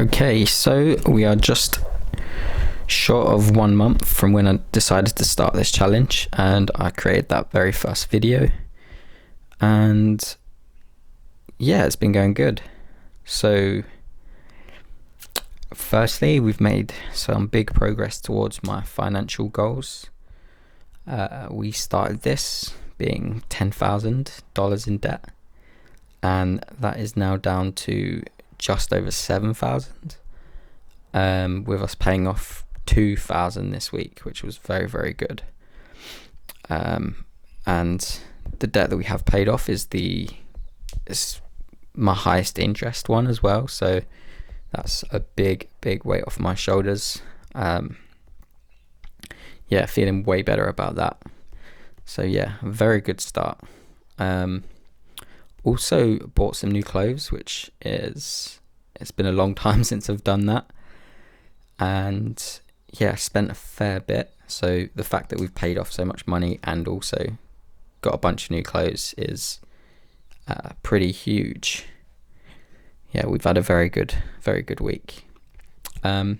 Okay, so we are just short of 1 month from when I decided to start this challenge, and I created that very first video, and yeah, it's been going good. So firstly, we've made some big progress towards my financial goals. We started this being $10,000 in debt, and that is now down to just over 7,000, with us paying off 2,000 this week, which was very, very good. And the debt that we have paid off is my highest interest one as well, so that's a big weight off my shoulders. Yeah, feeling way better about that. So yeah, a very good start. Also bought some new clothes, which it's been a long time since I've done that, and yeah, spent a fair bit. So the fact that we've paid off so much money and also got a bunch of new clothes is pretty huge. Yeah, we've had a very good week. So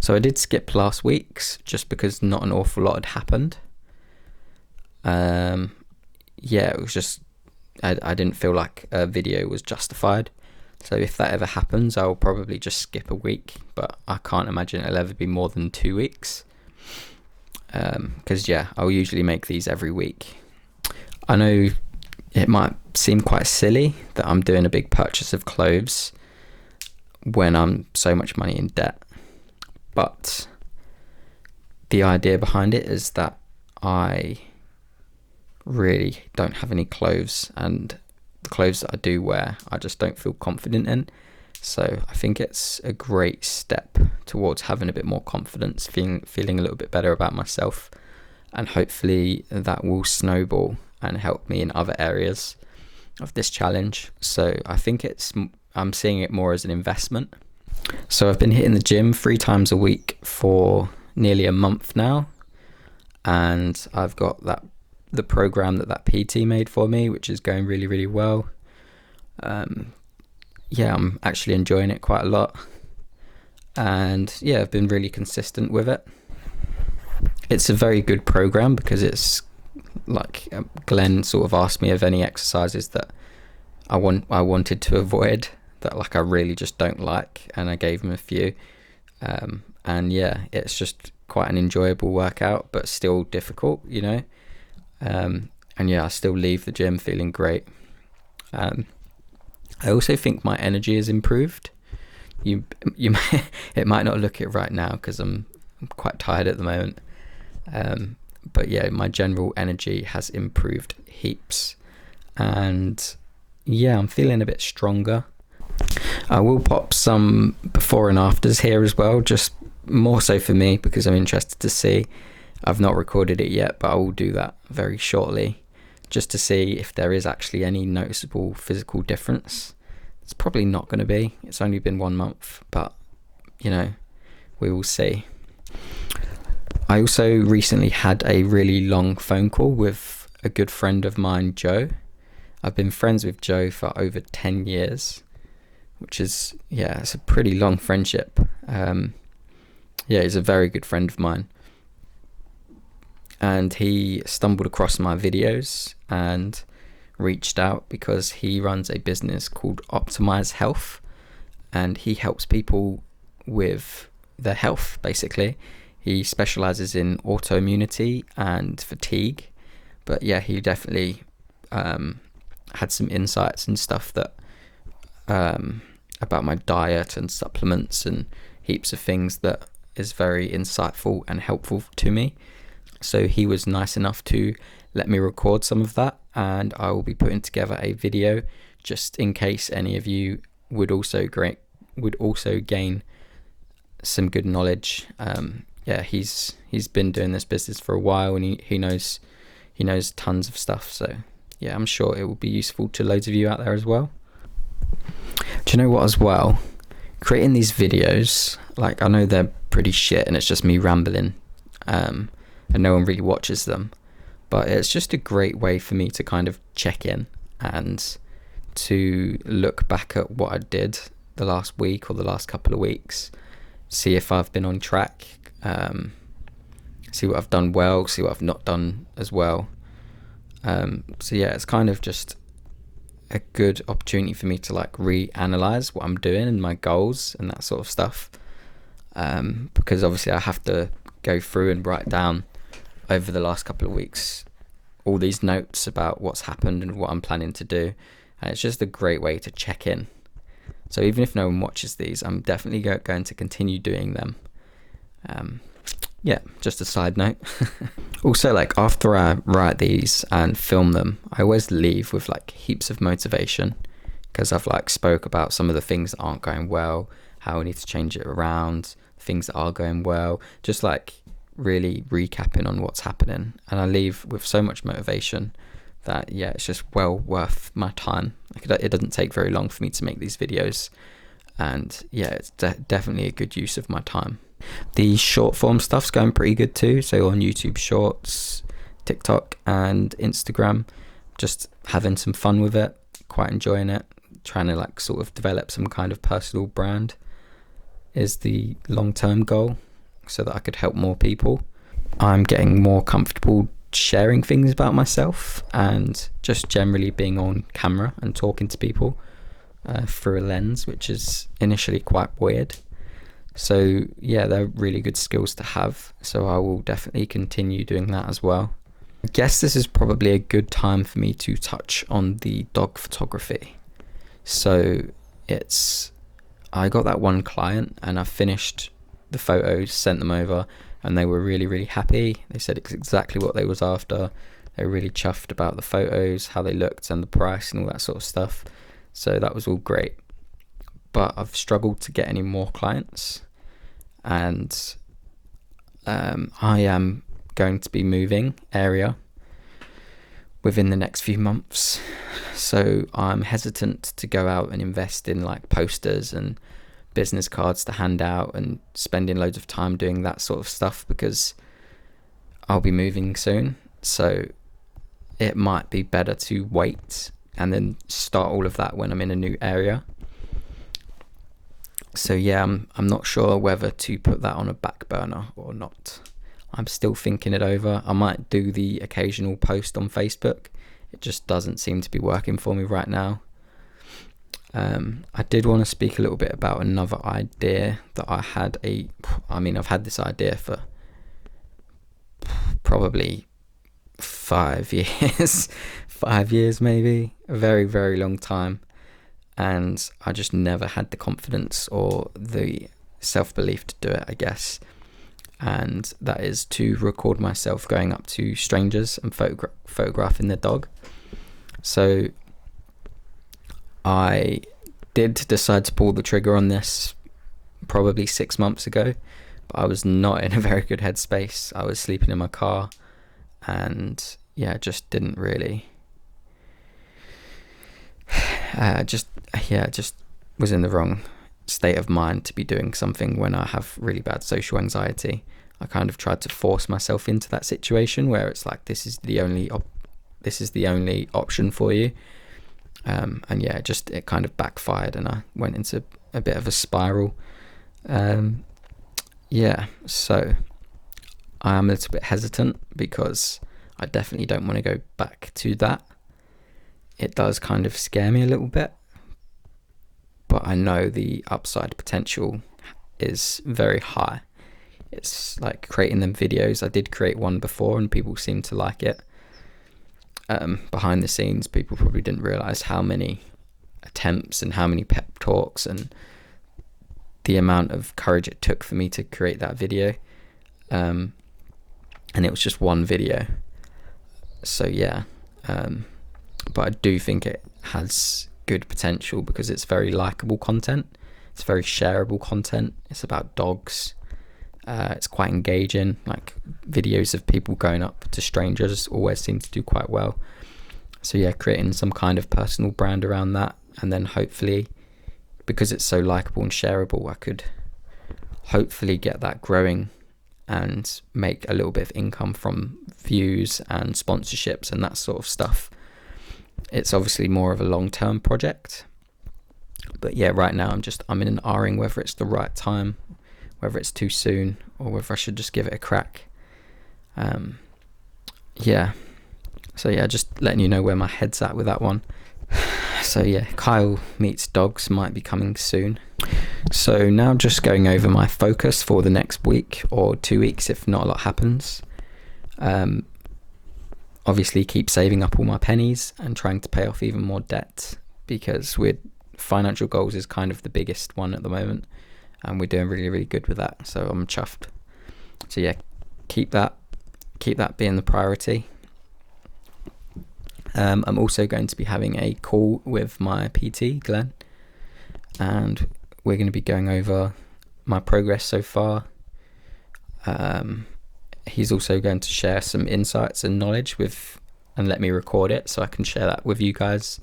I did skip last week's just because not an awful lot had happened. Yeah, it was just I didn't feel like a video was justified. So if that ever happens, I'll probably just skip a week, but I can't imagine it'll ever be more than 2 weeks. Because yeah, I'll usually make these every week. I know it might seem quite silly that I'm doing a big purchase of clothes when I'm so much money in debt, but the idea behind it is that I really don't have any clothes, and the clothes that I do wear I just don't feel confident in. So I think it's a great step towards having a bit more confidence, feeling a little bit better about myself, and hopefully that will snowball and help me in other areas of this challenge. So I think I'm seeing it more as an investment. So I've been hitting the gym 3 times a week for nearly a month now, and I've got the program that PT made for me, which is going really well. Yeah, I'm actually enjoying it quite a lot, and yeah, I've been really consistent with it. It's a very good program because it's like Glenn sort of asked me of any exercises that I wanted to avoid, that like I really just don't like, and I gave him a few. And yeah, it's just quite an enjoyable workout, but still difficult, you know. And yeah, I still leave the gym feeling great. I also think my energy has improved. You it might not look it right now because I'm quite tired at the moment. But yeah, my general energy has improved heaps, and yeah, I'm feeling a bit stronger. I will pop some before and afters here as well, just more so for me because I'm interested to see. I've not recorded it yet, but I will do that very shortly, just to see if there is actually any noticeable physical difference. It's probably not going to be. It's only been 1 month, but you know, we will see. I also recently had a really long phone call with a good friend of mine, Joe. I've been friends with Joe for over 10 years, which is, yeah, it's a pretty long friendship. Yeah, he's a very good friend of mine. And he stumbled across my videos and reached out because he runs a business called Optimize Health, and he helps people with their health, basically. He specializes in autoimmunity and fatigue, but yeah, he definitely had some insights and stuff that about my diet and supplements and heaps of things that is very insightful and helpful to me. So he was nice enough to let me record some of that, and I will be putting together a video just in case any of you would also gain some good knowledge. Yeah, he's been doing this business for a while, and he knows tons of stuff. So yeah, I'm sure it will be useful to loads of you out there as well. Do you know what as well? Creating these videos, like I know they're pretty shit and it's just me rambling, and no one really watches them, but it's just a great way for me to kind of check in and to look back at what I did the last week or the last couple of weeks, see if I've been on track, see what I've done well, see what I've not done as well. So yeah, it's kind of just a good opportunity for me to like reanalyze what I'm doing and my goals and that sort of stuff. Because obviously I have to go through and write down over the last couple of weeks all these notes about what's happened and what I'm planning to do, and it's just a great way to check in. So even if no one watches these, I'm definitely going to continue doing them. Yeah, just a side note. Also, like after I write these and film them, I always leave with like heaps of motivation, because I've like spoke about some of the things that aren't going well, how I need to change it around, things that are going well, just like really recapping on what's happening. And I leave with so much motivation that, yeah, it's just well worth my time. Like, it doesn't take very long for me to make these videos, and yeah, it's definitely a good use of my time. The short form stuff's going pretty good too, so on YouTube Shorts, TikTok and Instagram, just having some fun with it, quite enjoying it, trying to like sort of develop some kind of personal brand is the long-term goal, so that I could help more people. I'm getting more comfortable sharing things about myself and just generally being on camera and talking to people through a lens, which is initially quite weird. So yeah, they're really good skills to have, so I will definitely continue doing that as well. I guess this is probably a good time for me to touch on the dog photography. So I got that one client and I finished the photos, sent them over, and they were really, really happy. They said it's exactly what they was after. They were really chuffed about the photos, how they looked and the price and all that sort of stuff. So that was all great. But I've struggled to get any more clients, and I am going to be moving area within the next few months. So I'm hesitant to go out and invest in like posters and business cards to hand out and spending loads of time doing that sort of stuff, because I'll be moving soon. So it might be better to wait and then start all of that when I'm in a new area. So yeah, I'm not sure whether to put that on a back burner or not. I'm still thinking it over. I might do the occasional post on Facebook. It just doesn't seem to be working for me right now. I did want to speak a little bit about another idea that I had. I've had this idea for probably 5 years, 5 years maybe, a very, very long time. And I just never had the confidence or the self-belief to do it, I guess. And that is to record myself going up to strangers and photographing their dog. So I did decide to pull the trigger on this probably 6 months ago, but I was not in a very good headspace. I was sleeping in my car, and yeah, just didn't really just was in the wrong state of mind to be doing something when I have really bad social anxiety. I kind of tried to force myself into that situation where it's like, this is the only option for you. And yeah, it kind of backfired, and I went into a bit of a spiral. Yeah, so I am a little bit hesitant because I definitely don't want to go back to that. It does kind of scare me a little bit, but I know the upside potential is very high. It's like creating them videos. I did create one before and people seemed to like it. Behind the scenes, people probably didn't realize how many attempts and how many pep talks and the amount of courage it took for me to create that video. And it was just one video. So yeah, but I do think it has good potential because it's very likable content. It's very shareable content. It's about dogs. It's quite engaging. Like videos of people going up to strangers always seem to do quite well. So yeah, creating some kind of personal brand around that, and then hopefully, because it's so likable and shareable, I could hopefully get that growing and make a little bit of income from views and sponsorships and that sort of stuff. It's obviously more of a long-term project. But yeah, right now I'm in an R-ing whether it's the right time, whether it's too soon, or whether I should just give it a crack. Yeah. So yeah, just letting you know where my head's at with that one. So yeah, Kyle Meets Dogs might be coming soon. So now just going over my focus for the next week or 2 weeks if not a lot happens. Obviously keep saving up all my pennies and trying to pay off even more debt, because financial goals is kind of the biggest one at the moment, and we're doing really, really good with that. So I'm chuffed. So yeah, keep that being the priority. I'm also going to be having a call with my PT, Glenn, and we're going to be going over my progress so far. He's also going to share some insights and knowledge and let me record it so I can share that with you guys.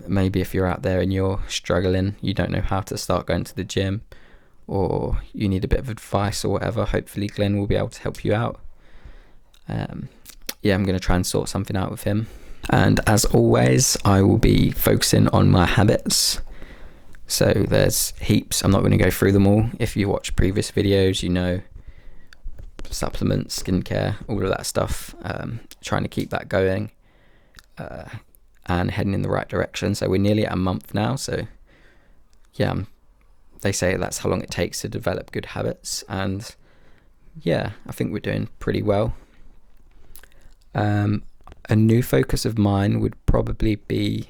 Maybe if you're out there and you're struggling, you don't know how to start going to the gym, or you need a bit of advice or whatever, hopefully Glenn will be able to help you out. I'm going to try and sort something out with him. And as always, I will be focusing on my habits. So there's heaps. I'm not going to go through them all. If you watch previous videos, you know, supplements, skincare, all of that stuff. Trying to keep that going and heading in the right direction. So we're nearly at a month now. So yeah, they say that's how long it takes to develop good habits. And yeah, I think we're doing pretty well. A new focus of mine would probably be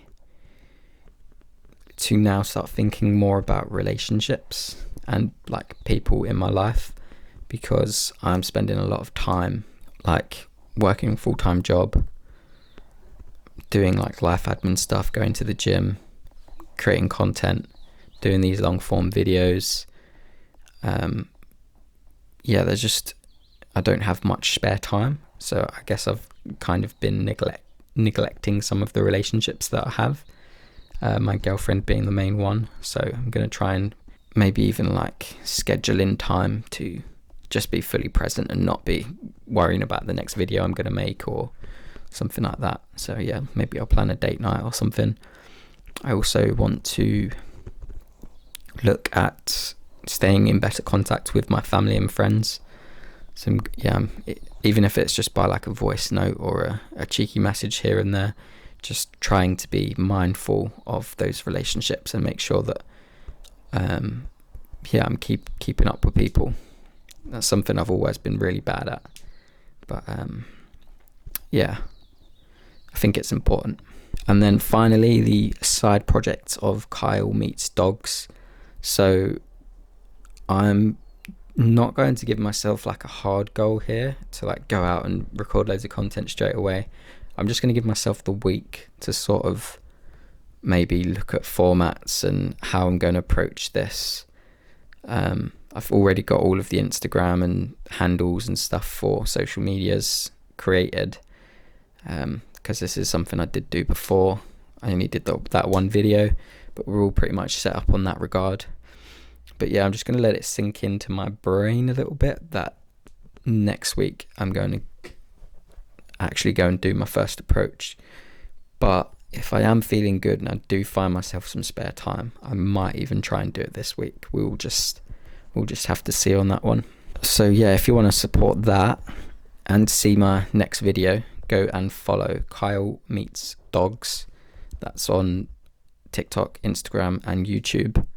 to now start thinking more about relationships and like people in my life, because I'm spending a lot of time like working a full-time job, doing like life admin stuff, going to the gym, creating content, doing these long form videos. I don't have much spare time, so I guess I've kind of been neglecting some of the relationships that I have, my girlfriend being the main one. So I'm going to try and maybe even like schedule in time to just be fully present and not be worrying about the next video I'm going to make or something like that. So yeah, maybe I'll plan a date night or something. I also want to look at staying in better contact with my family and friends. So yeah, even if it's just by like a voice note or a cheeky message here and there, just trying to be mindful of those relationships and make sure that I'm keeping up with people. That's something I've always been really bad at, but I think it's important. And then finally, the side project of Kyle Meets Dogs. So I'm not going to give myself like a hard goal here to like go out and record loads of content straight away. I'm just going to give myself the week to sort of maybe look at formats and how I'm going to approach this. I've already got all of the Instagram and handles and stuff for social medias created, because this is something I did do before. I only did that one video, but we're all pretty much set up on that regard. But yeah, I'm just going to let it sink into my brain a little bit that next week I'm going to actually go and do my first approach. But if I am feeling good and I do find myself some spare time, I might even try and do it this week. We'll just have to see on that one. So yeah, if you want to support that and see my next video, go and follow Kyle Meets Dogs. That's on TikTok, Instagram and YouTube.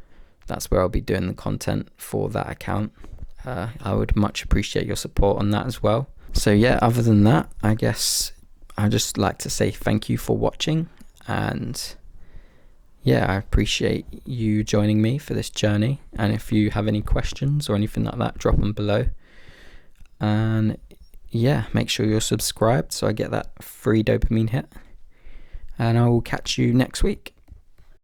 That's where I'll be doing the content for that account. I would much appreciate your support on that as well. So yeah, other than that, I guess I'd just like to say thank you for watching, and yeah, I appreciate you joining me for this journey. And if you have any questions or anything like that, drop them below. And yeah, make sure you're subscribed so I get that free dopamine hit. And I will catch you next week.